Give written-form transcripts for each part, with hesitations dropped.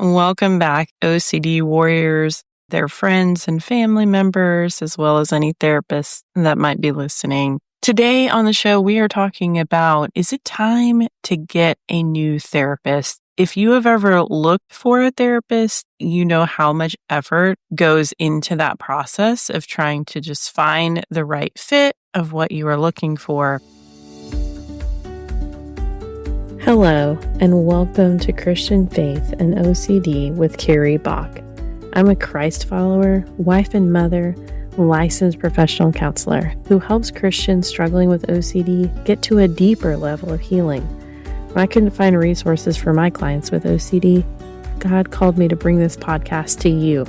Welcome back, OCD warriors, their friends and family members, as well as any therapists that might be listening. Today on the show, we are talking about, is it time to get a new therapist? If you have ever looked for a therapist, you know how much effort goes into that process of trying to just find the right fit of what you are looking for. Hello, and welcome to Christian Faith and OCD with Carrie Bach. I'm a Christ follower, wife and mother, licensed professional counselor who helps Christians struggling with OCD get to a deeper level of healing. When I couldn't find resources for my clients with OCD, God called me to bring this podcast to you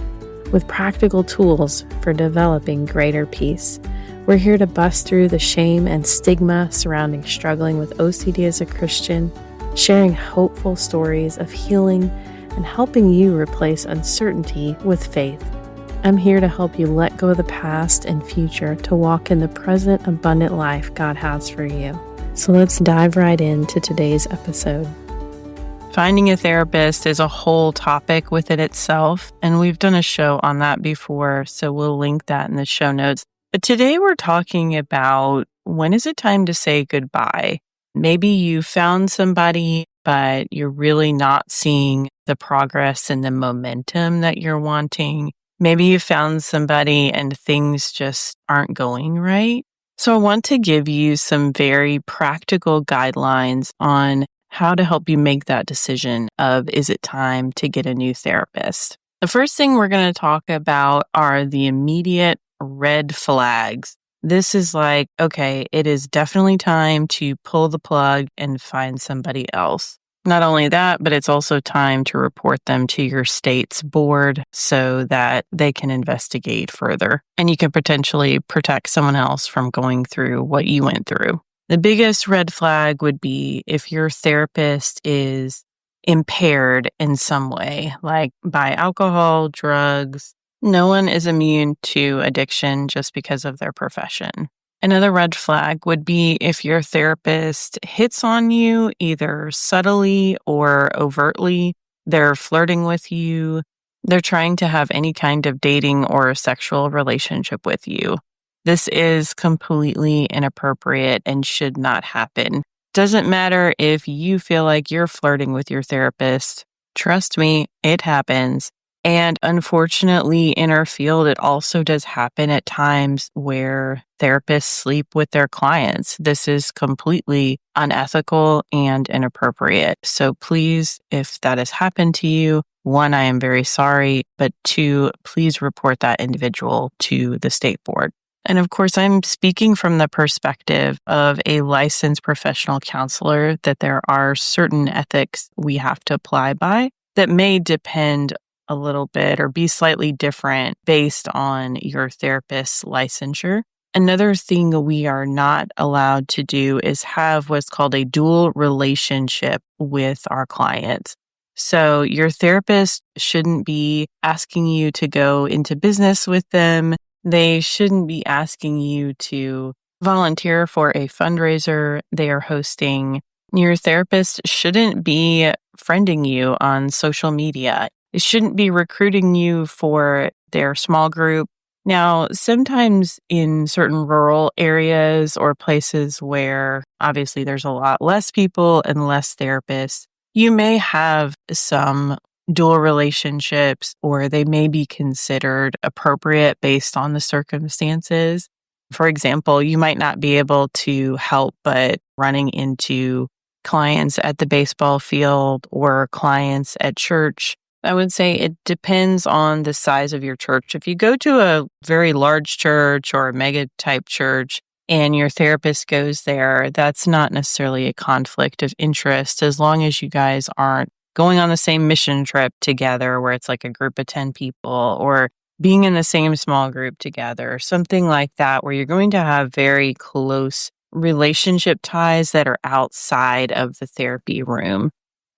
with practical tools for developing greater peace. We're here to bust through the shame and stigma surrounding struggling with OCD as a Christian, sharing hopeful stories of healing and helping you replace uncertainty with faith. I'm here to help you let go of the past and future to walk in the present abundant life God has for you. So let's dive right into today's episode. Finding a therapist is a whole topic within itself, and we've done a show on that before, so we'll link that in the show notes. But today we're talking about, when is it time to say goodbye? Maybe you found somebody, but you're really not seeing the progress and the momentum that you're wanting. Maybe you found somebody and things just aren't going right. So I want to give you some very practical guidelines on how to help you make that decision of, is it time to get a new therapist? The first thing we're going to talk about are the immediate red flags. This is like, okay, it is definitely time to pull the plug and find somebody else. Not only that, but it's also time to report them to your state's board so that they can investigate further. And you can potentially protect someone else from going through what you went through. The biggest red flag would be if your therapist is impaired in some way, like by alcohol, drugs. No one is immune to addiction just because of their profession. Another red flag would be if your therapist hits on you either subtly or overtly. They're flirting with you. They're trying to have any kind of dating or sexual relationship with you. This is completely inappropriate and should not happen. Doesn't matter if you feel like you're flirting with your therapist. Trust me, it happens. And unfortunately, in our field, it also does happen at times where therapists sleep with their clients. This is completely unethical and inappropriate. So please, if that has happened to you, one, I am very sorry, but two, please report that individual to the state board. And of course, I'm speaking from the perspective of a licensed professional counselor that there are certain ethics we have to apply by that may depend a little bit or be slightly different based on your therapist's licensure. Another thing we are not allowed to do is have what's called a dual relationship with our clients. So your therapist shouldn't be asking you to go into business with them. They shouldn't be asking you to volunteer for a fundraiser they are hosting. Your therapist shouldn't be friending you on social media. It shouldn't be recruiting you for their small group. Now, sometimes in certain rural areas or places where obviously there's a lot less people and less therapists, you may have some dual relationships, or they may be considered appropriate based on the circumstances. For example, you might not be able to help but running into clients at the baseball field or clients at church. I would say it depends on the size of your church. If you go to a very large church or a mega type church and your therapist goes there, that's not necessarily a conflict of interest as long as you guys aren't going on the same mission trip together where it's like a group of 10 people, or being in the same small group together, something like that, where you're going to have very close relationship ties that are outside of the therapy room.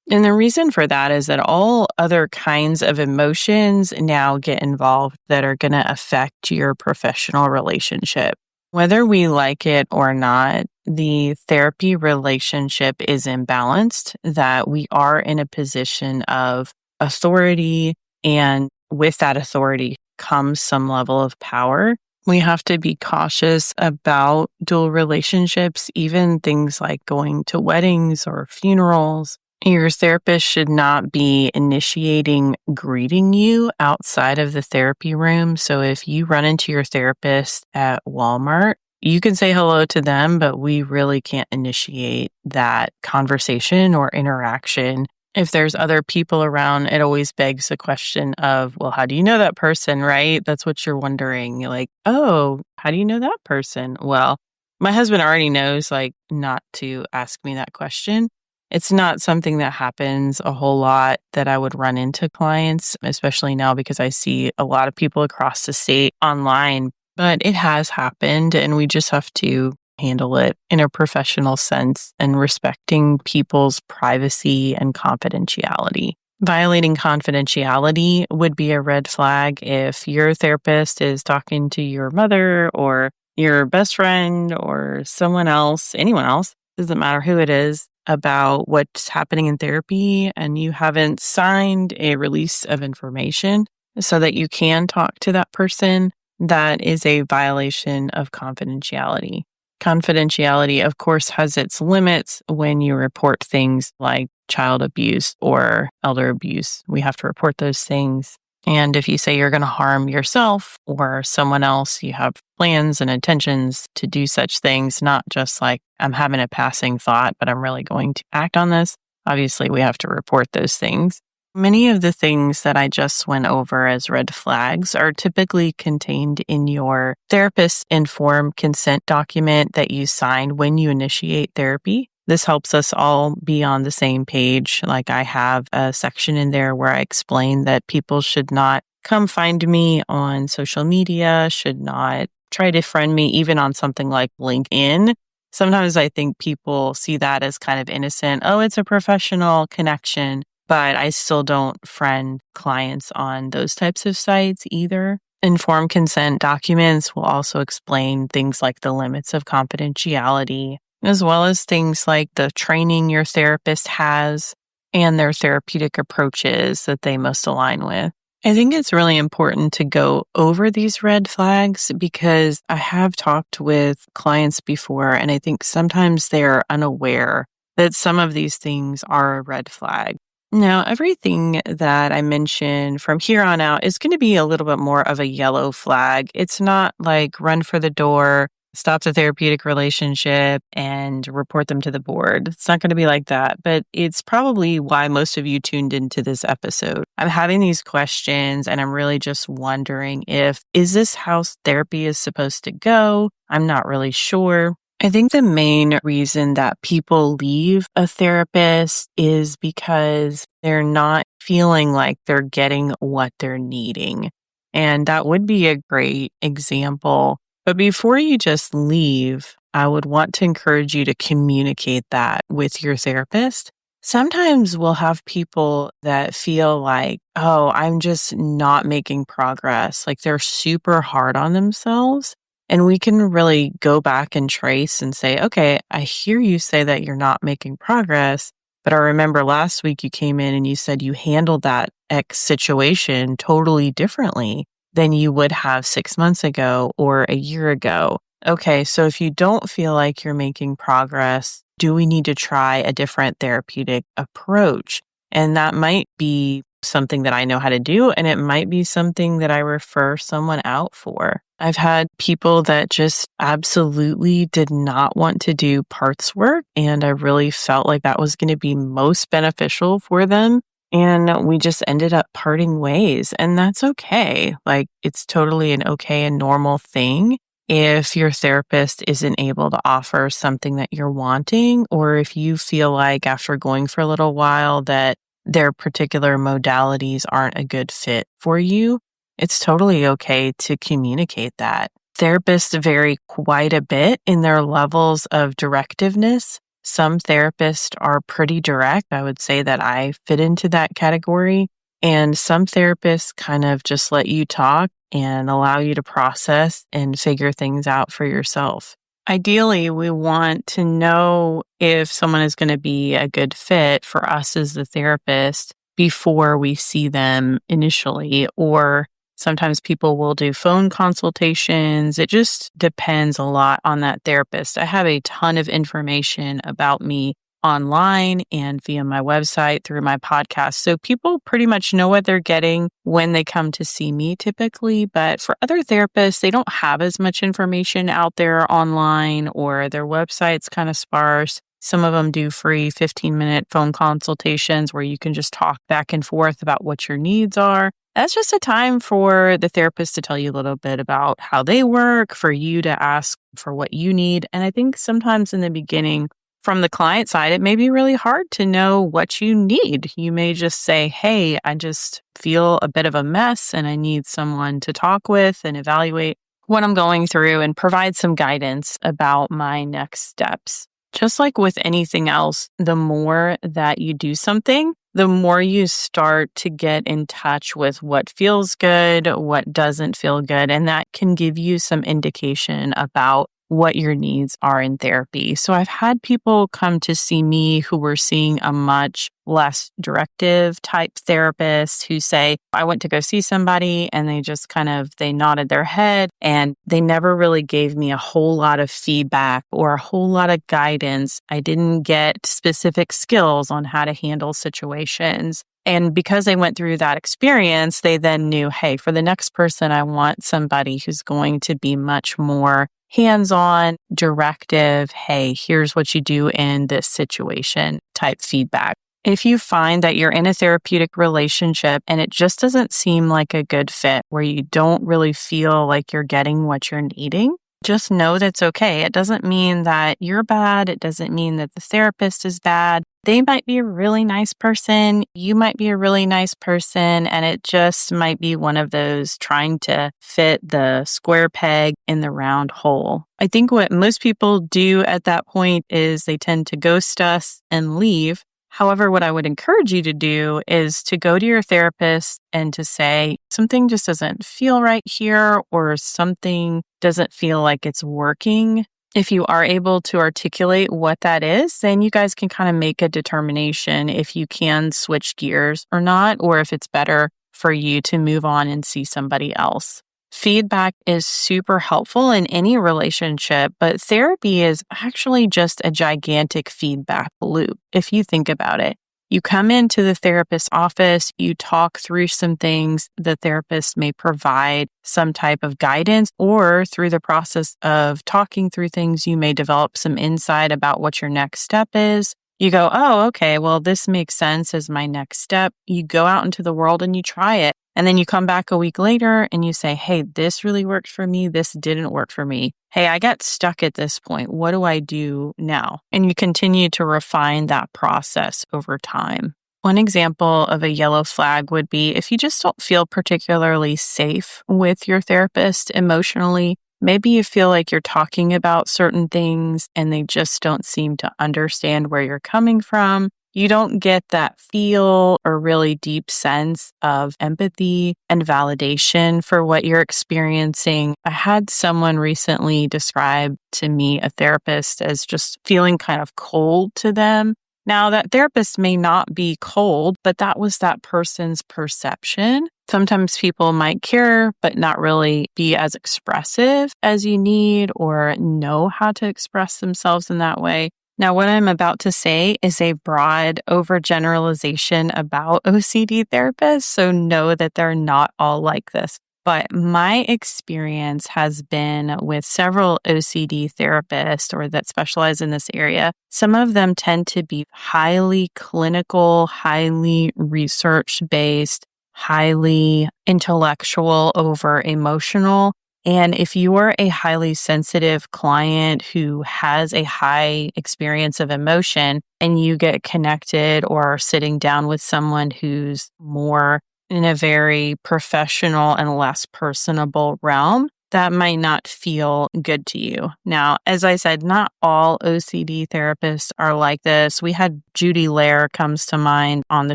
And the reason for that is that all other kinds of emotions now get involved that are going to affect your professional relationship. Whether we like it or not, the therapy relationship is imbalanced, that we are in a position of authority, and with that authority comes some level of power. We have to be cautious about dual relationships, even things like going to weddings or funerals. Your therapist should not be initiating greeting you outside of the therapy room. So if you run into your therapist at Walmart, you can say hello to them, but we really can't initiate that conversation or interaction. If there's other people around, it always begs the question of, well, how do you know that person, right? That's what you're wondering. You're like, oh, how do you know that person? Well, my husband already knows, like, not to ask me that question. It's not something that happens a whole lot that I would run into clients, especially now because I see a lot of people across the state online, but it has happened and we just have to handle it in a professional sense and respecting people's privacy and confidentiality. Violating confidentiality would be a red flag if your therapist is talking to your mother or your best friend or someone else, anyone else, doesn't matter who it is, about what's happening in therapy and you haven't signed a release of information so that you can talk to that person. That is a violation of confidentiality. Confidentiality, of course, has its limits when you report things like child abuse or elder abuse. We have to report those things. And if you say you're going to harm yourself or someone else, you have plans and intentions to do such things, not just like I'm having a passing thought, but I'm really going to act on this. Obviously, we have to report those things. Many of the things that I just went over as red flags are typically contained in your therapist's informed consent document that you sign when you initiate therapy. This helps us all be on the same page. Like I have a section in there where I explain that people should not come find me on social media, should not try to friend me, even on something like LinkedIn. Sometimes I think people see that as kind of innocent. Oh, it's a professional connection. But I still don't friend clients on those types of sites either. Informed consent documents will also explain things like the limits of confidentiality, as well as things like the training your therapist has and their therapeutic approaches that they must align with. I think it's really important to go over these red flags because I have talked with clients before, and I think sometimes they're unaware that some of these things are a red flag. Now, everything that I mentioned from here on out is going to be a little bit more of a yellow flag. It's not like run for the door, stop the therapeutic relationship, and report them to the board. It's not going to be like that, but it's probably why most of you tuned into this episode. I'm having these questions and I'm really just wondering is this how therapy is supposed to go? I'm not really sure. I think the main reason that people leave a therapist is because they're not feeling like they're getting what they're needing. And that would be a great example. But before you just leave, I would want to encourage you to communicate that with your therapist. Sometimes we'll have people that feel like, oh, I'm just not making progress. Like they're super hard on themselves. And we can really go back and trace and say, okay, I hear you say that you're not making progress, but I remember last week you came in and you said you handled that X situation totally differently than you would have 6 months ago or a year ago. Okay, so if you don't feel like you're making progress, do we need to try a different therapeutic approach? And that might be something that I know how to do, and it might be something that I refer someone out for. I've had people that just absolutely did not want to do parts work, and I really felt like that was going to be most beneficial for them. And we just ended up parting ways, and that's okay. Like, it's totally an okay and normal thing if your therapist isn't able to offer something that you're wanting, or if you feel like after going for a little while that their particular modalities aren't a good fit for you. It's totally okay to communicate that. Therapists vary quite a bit in their levels of directiveness. Some therapists are pretty direct. I would say that I fit into that category. And some therapists kind of just let you talk and allow you to process and figure things out for yourself. Ideally, we want to know if someone is going to be a good fit for us as the therapist before we see them initially, or sometimes people will do phone consultations. It just depends a lot on that therapist. I have a ton of information about me online and via my website through my podcast. So people pretty much know what they're getting when they come to see me typically. But for other therapists, they don't have as much information out there online, or their website's kind of sparse. Some of them do free 15-minute phone consultations where you can just talk back and forth about what your needs are. That's just a time for the therapist to tell you a little bit about how they work, for you to ask for what you need. And I think sometimes in the beginning, from the client side, it may be really hard to know what you need. You may just say, hey, I just feel a bit of a mess and I need someone to talk with and evaluate what I'm going through and provide some guidance about my next steps. Just like with anything else, the more that you do something, the more you start to get in touch with what feels good, what doesn't feel good, and that can give you some indication about what your needs are in therapy. So I've had people come to see me who were seeing a much less directive type therapist who say, I went to go see somebody and they nodded their head and they never really gave me a whole lot of feedback or a whole lot of guidance. I didn't get specific skills on how to handle situations. And because they went through that experience, they then knew, hey, for the next person, I want somebody who's going to be much more hands-on, directive, hey, here's what you do in this situation type feedback. If you find that you're in a therapeutic relationship and it just doesn't seem like a good fit, where you don't really feel like you're getting what you're needing, just know that's okay. It doesn't mean that you're bad. It doesn't mean that the therapist is bad. They might be a really nice person. You might be a really nice person. And it just might be one of those trying to fit the square peg in the round hole. I think what most people do at that point is they tend to ghost us and leave. However, what I would encourage you to do is to go to your therapist and to say, something just doesn't feel right here, or something doesn't feel like it's working. If you are able to articulate what that is, then you guys can kind of make a determination if you can switch gears or not, or if it's better for you to move on and see somebody else. Feedback is super helpful in any relationship, but therapy is actually just a gigantic feedback loop, if you think about it. You come into the therapist's office, you talk through some things, the therapist may provide some type of guidance, or through the process of talking through things, you may develop some insight about what your next step is. You go, oh, okay, well, this makes sense as my next step. You go out into the world and you try it. And then you come back a week later and you say, hey, this really worked for me. This didn't work for me. Hey, I got stuck at this point. What do I do now? And you continue to refine that process over time. One example of a yellow flag would be if you just don't feel particularly safe with your therapist emotionally. Maybe you feel like you're talking about certain things and they just don't seem to understand where you're coming from. You don't get that feel or really deep sense of empathy and validation for what you're experiencing. I had someone recently describe to me a therapist as just feeling kind of cold to them. Now, that therapist may not be cold, but that was that person's perception. Sometimes people might care, but not really be as expressive as you need or know how to express themselves in that way. Now, what I'm about to say is a broad overgeneralization about OCD therapists, so know that they're not all like this. But my experience has been with several OCD therapists or that specialize in this area. Some of them tend to be highly clinical, highly research-based, highly intellectual over emotional. And if you are a highly sensitive client who has a high experience of emotion and you get connected or are sitting down with someone who's more in a very professional and less personable realm, that might not feel good to you. Now, as I said, not all OCD therapists are like this. We had Judy Lair comes to mind on the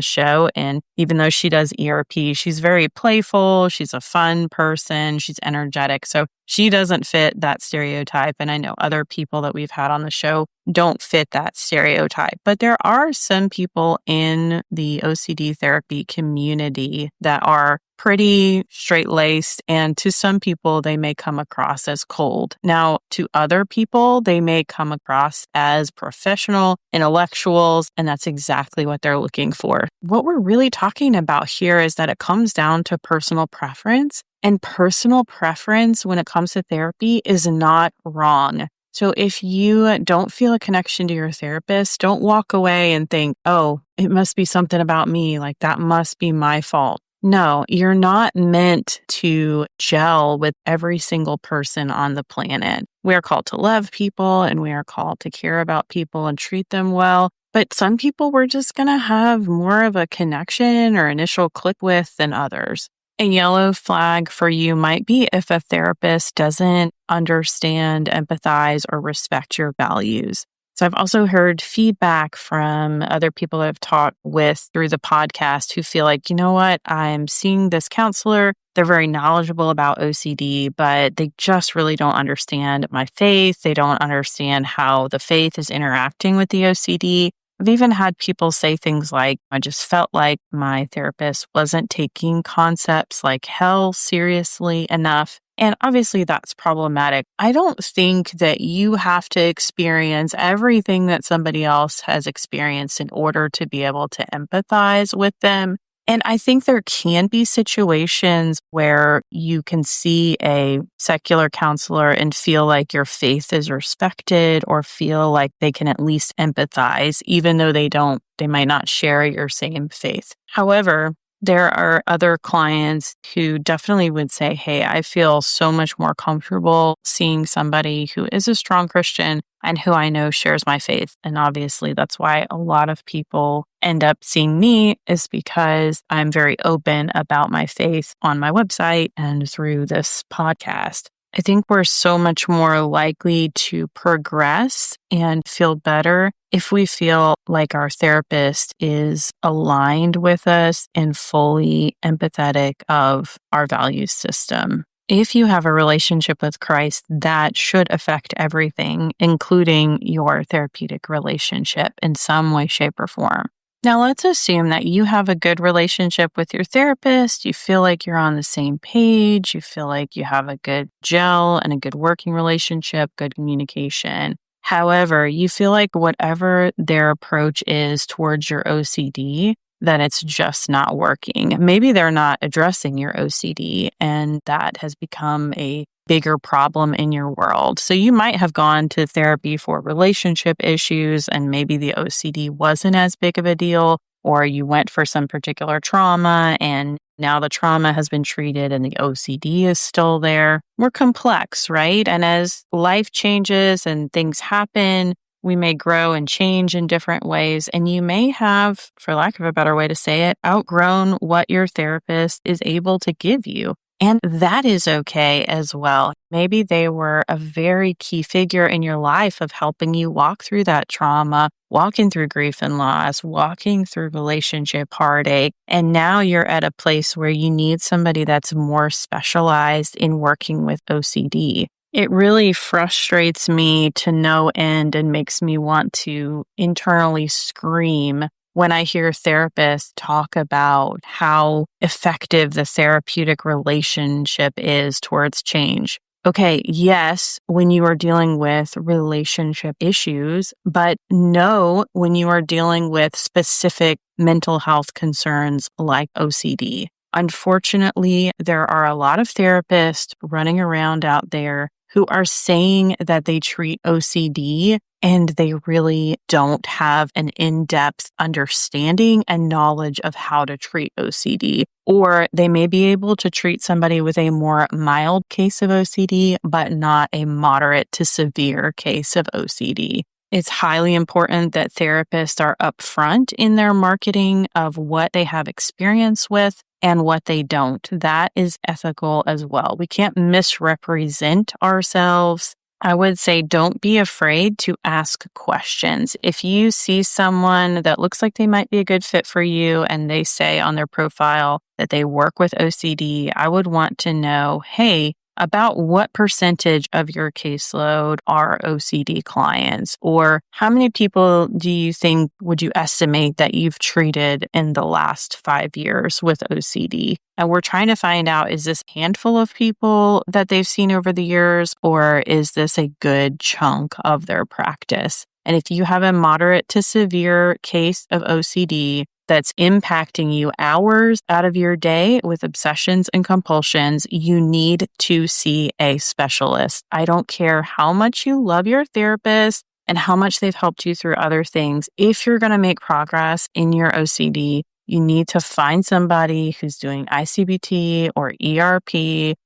show, and even though she does ERP, she's very playful. She's a fun person. She's energetic. So she doesn't fit that stereotype. And I know other people that we've had on the show don't fit that stereotype. But there are some people in the OCD therapy community that are pretty straight-laced, and to some people, they may come across as cold. Now, to other people, they may come across as professional, intellectuals, and that's exactly what they're looking for. What we're really talking about here is that it comes down to personal preference, and personal preference when it comes to therapy is not wrong. So if you don't feel a connection to your therapist, don't walk away and think, oh, it must be something about me, like that must be my fault. No, you're not meant to gel with every single person on the planet. We are called to love people and we are called to care about people and treat them well. But some people we're just going to have more of a connection or initial click with than others. A yellow flag for you might be if a therapist doesn't understand, empathize, or respect your values. So I've also heard feedback from other people I've talked with through the podcast who feel like, you know what, I'm seeing this counselor. They're very knowledgeable about OCD, but they just really don't understand my faith. They don't understand how the faith is interacting with the OCD. I've even had people say things like, I just felt like my therapist wasn't taking concepts like hell seriously enough. And obviously that's problematic. I don't think that you have to experience everything that somebody else has experienced in order to be able to empathize with them. And I think there can be situations where you can see a secular counselor and feel like your faith is respected or feel like they can at least empathize, even though they might not share your same faith. However, there are other clients who definitely would say, hey, I feel so much more comfortable seeing somebody who is a strong Christian and who I know shares my faith. And obviously, that's why a lot of people end up seeing me, is because I'm very open about my faith on my website and through this podcast. I think we're so much more likely to progress and feel better if we feel like our therapist is aligned with us and fully empathetic of our value system. If you have a relationship with Christ, that should affect everything, including your therapeutic relationship in some way, shape, or form. Now, let's assume that you have a good relationship with your therapist. You feel like you're on the same page. You feel like you have a good gel and a good working relationship, good communication. However, you feel like whatever their approach is towards your OCD, that it's just not working. Maybe they're not addressing your OCD, and that has become a bigger problem in your world. So you might have gone to therapy for relationship issues, and maybe the OCD wasn't as big of a deal, or you went for some particular trauma, and now the trauma has been treated and the OCD is still there. We're complex, right? And as life changes and things happen, we may grow and change in different ways, and you may have, for lack of a better way to say it, outgrown what your therapist is able to give you. And that is okay as well. Maybe they were a very key figure in your life of helping you walk through that trauma, walking through grief and loss, walking through relationship heartache. And now you're at a place where you need somebody that's more specialized in working with OCD. It really frustrates me to no end and makes me want to internally scream when I hear therapists talk about how effective the therapeutic relationship is towards change. Okay, yes, when you are dealing with relationship issues, but no, when you are dealing with specific mental health concerns like OCD. Unfortunately, there are a lot of therapists running around out there who are saying that they treat OCD, and they really don't have an in-depth understanding and knowledge of how to treat OCD. Or they may be able to treat somebody with a more mild case of OCD, but not a moderate to severe case of OCD. It's highly important that therapists are upfront in their marketing of what they have experience with and what they don't. That is ethical as well. We can't misrepresent ourselves I would say don't be afraid to ask questions. If you see someone that looks like they might be a good fit for you and they say on their profile that they work with OCD, I would want to know, hey, about what percentage of your caseload are OCD clients? Or how many people do you think would you estimate that you've treated in the last 5 years with OCD? And we're trying to find out, is this a handful of people that they've seen over the years, or is this a good chunk of their practice? And if you have a moderate to severe case of OCD that's impacting you hours out of your day with obsessions and compulsions, you need to see a specialist. I don't care how much you love your therapist and how much they've helped you through other things. If you're going to make progress in your OCD, you need to find somebody who's doing ICBT or ERP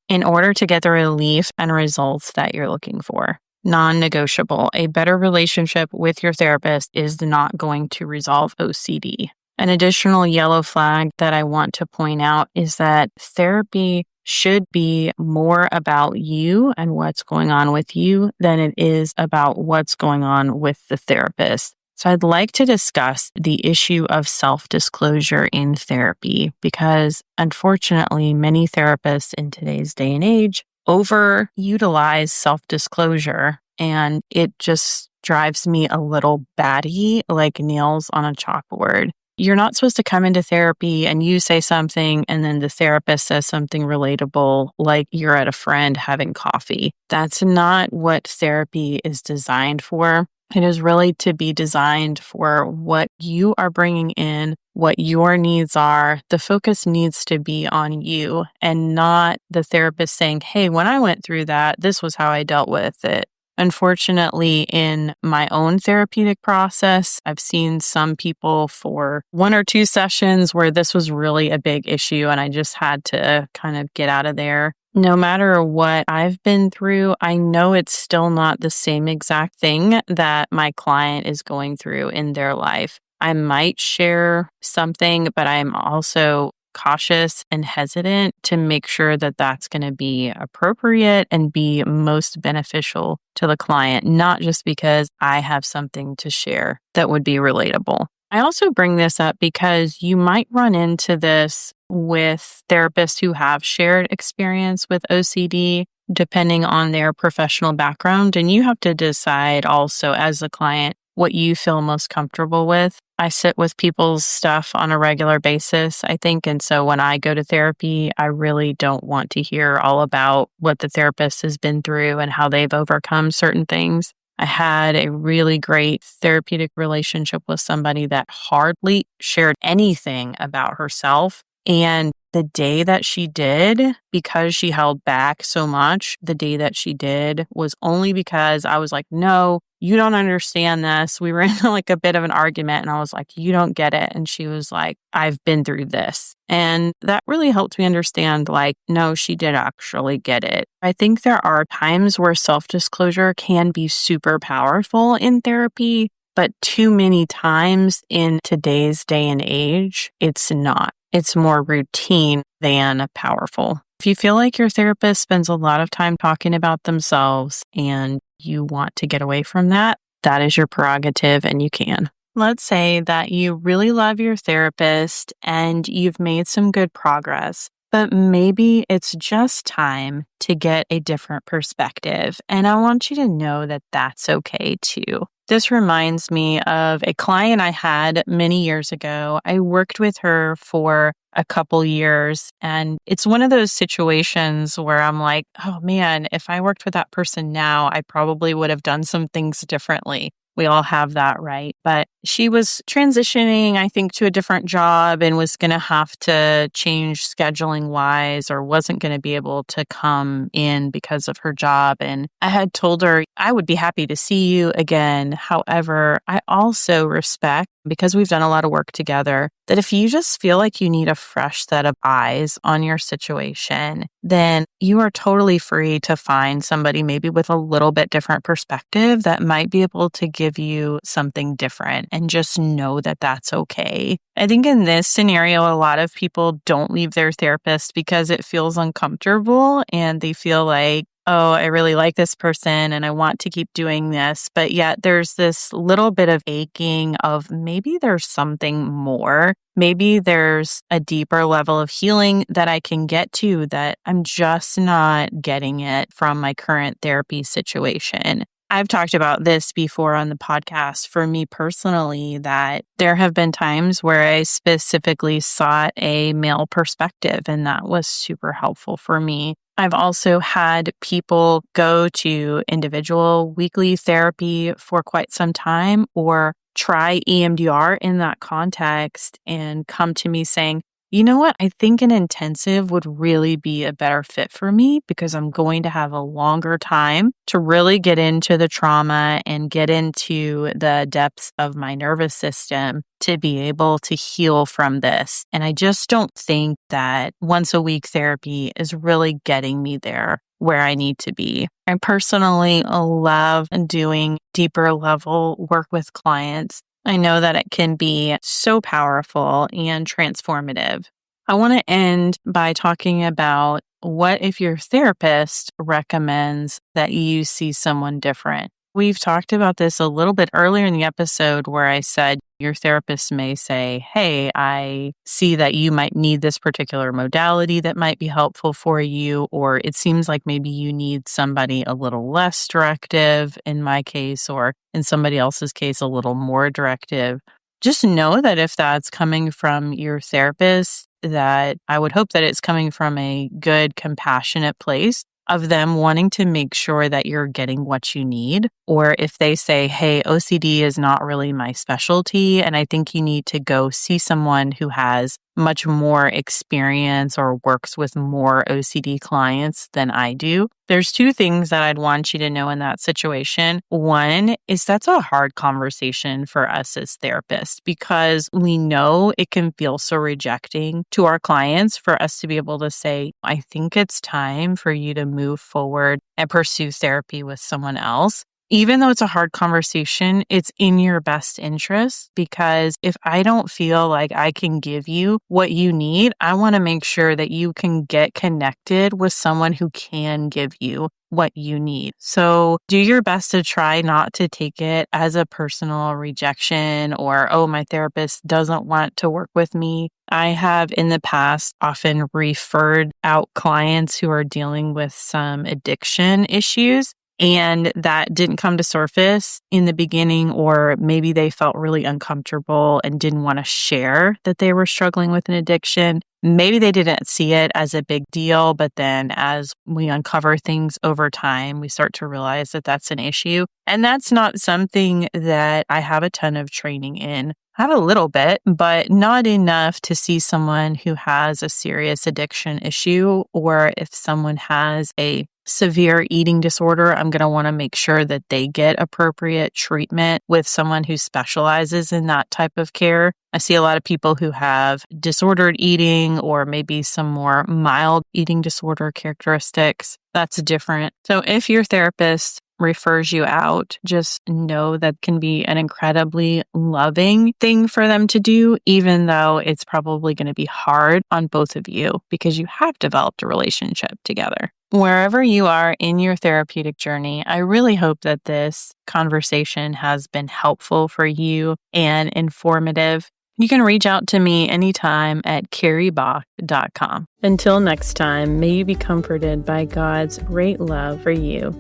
in order to get the relief and results that you're looking for. Non-negotiable. A better relationship with your therapist is not going to resolve OCD. An additional yellow flag that I want to point out is that therapy should be more about you and what's going on with you than it is about what's going on with the therapist. So I'd like to discuss the issue of self-disclosure in therapy because unfortunately, many therapists in today's day and age overutilize self-disclosure, and it just drives me a little batty like nails on a chalkboard. You're not supposed to come into therapy and you say something and then the therapist says something relatable like you're at a friend having coffee. That's not what therapy is designed for. It is really to be designed for what you are bringing in, what your needs are. The focus needs to be on you and not the therapist saying, hey, when I went through that, this was how I dealt with it. Unfortunately, in my own therapeutic process, I've seen some people for 1 or 2 sessions where this was really a big issue and I just had to kind of get out of there. No matter what I've been through, I know it's still not the same exact thing that my client is going through in their life. I might share something, but I'm also cautious and hesitant to make sure that that's going to be appropriate and be most beneficial to the client, not just because I have something to share that would be relatable. I also bring this up because you might run into this with therapists who have shared experience with OCD, depending on their professional background. And you have to decide also as a client what you feel most comfortable with. I sit with people's stuff on a regular basis, I think. And so when I go to therapy, I really don't want to hear all about what the therapist has been through and how they've overcome certain things. I had a really great therapeutic relationship with somebody that hardly shared anything about herself. And the day that she did, because she held back so much, the day that she did was only because I was like, no, you don't understand this. We were in like a bit of an argument and I was like, you don't get it. And she was like, I've been through this. And that really helped me understand like, no, she did actually get it. I think there are times where self-disclosure can be super powerful in therapy, but too many times in today's day and age, it's not. It's more routine than powerful. If you feel like your therapist spends a lot of time talking about themselves and you want to get away from that, that is your prerogative and you can. Let's say that you really love your therapist and you've made some good progress, but maybe it's just time to get a different perspective. And I want you to know that that's okay too. This reminds me of a client I had many years ago. I worked with her for a couple years, and it's one of those situations where I'm like, oh man, if I worked with that person now, I probably would have done some things differently. We all have that, right? But she was transitioning, I think, to a different job and was going to have to change scheduling wise or wasn't going to be able to come in because of her job. And I had told her, I would be happy to see you again. However, I also respect, because we've done a lot of work together, that if you just feel like you need a fresh set of eyes on your situation, then you are totally free to find somebody maybe with a little bit different perspective that might be able to give you something different, and just know that that's okay. I think in this scenario, a lot of people don't leave their therapist because it feels uncomfortable and they feel like oh, I really like this person and I want to keep doing this. But yet there's this little bit of aching of maybe there's something more. Maybe there's a deeper level of healing that I can get to that I'm just not getting it from my current therapy situation. I've talked about this before on the podcast for me personally, that there have been times where I specifically sought a male perspective, and that was super helpful for me. I've also had people go to individual weekly therapy for quite some time or try EMDR in that context and come to me saying, you know what? I think an intensive would really be a better fit for me because I'm going to have a longer time to really get into the trauma and get into the depths of my nervous system to be able to heal from this. And I just don't think that once a week therapy is really getting me there where I need to be. I personally love doing deeper level work with clients. I know that it can be so powerful and transformative. I want to end by talking about what if your therapist recommends that you see someone different. We've talked about this a little bit earlier in the episode where I said your therapist may say, hey, I see that you might need this particular modality that might be helpful for you, or it seems like maybe you need somebody a little less directive in my case, or in somebody else's case, a little more directive. Just know that if that's coming from your therapist, that I would hope that it's coming from a good, compassionate place of them wanting to make sure that you're getting what you need. Or if they say, hey, OCD is not really my specialty, and I think you need to go see someone who has much more experience or works with more OCD clients than I do. There's two things that I'd want you to know in that situation. One is that's a hard conversation for us as therapists because we know it can feel so rejecting to our clients for us to be able to say, I think it's time for you to move forward and pursue therapy with someone else. Even though it's a hard conversation, it's in your best interest because if I don't feel like I can give you what you need, I want to make sure that you can get connected with someone who can give you what you need. So do your best to try not to take it as a personal rejection or, oh, my therapist doesn't want to work with me. I have in the past often referred out clients who are dealing with some addiction issues. And that didn't come to surface in the beginning, or maybe they felt really uncomfortable and didn't want to share that they were struggling with an addiction. Maybe they didn't see it as a big deal, but then as we uncover things over time, we start to realize that that's an issue. And that's not something that I have a ton of training in. I have a little bit, but not enough to see someone who has a serious addiction issue, or if someone has a severe eating disorder, I'm going to want to make sure that they get appropriate treatment with someone who specializes in that type of care. I see a lot of people who have disordered eating or maybe some more mild eating disorder characteristics. That's different. So if your therapist refers you out, just know that can be an incredibly loving thing for them to do, even though it's probably going to be hard on both of you because you have developed a relationship together. Wherever you are in your therapeutic journey, I really hope that this conversation has been helpful for you and informative. You can reach out to me anytime at carriebach.com. Until next time, may you be comforted by God's great love for you.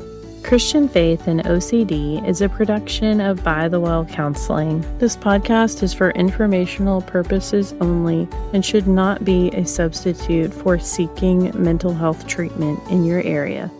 Christian Faith and OCD is a production of By the Well Counseling. This podcast is for informational purposes only and should not be a substitute for seeking mental health treatment in your area.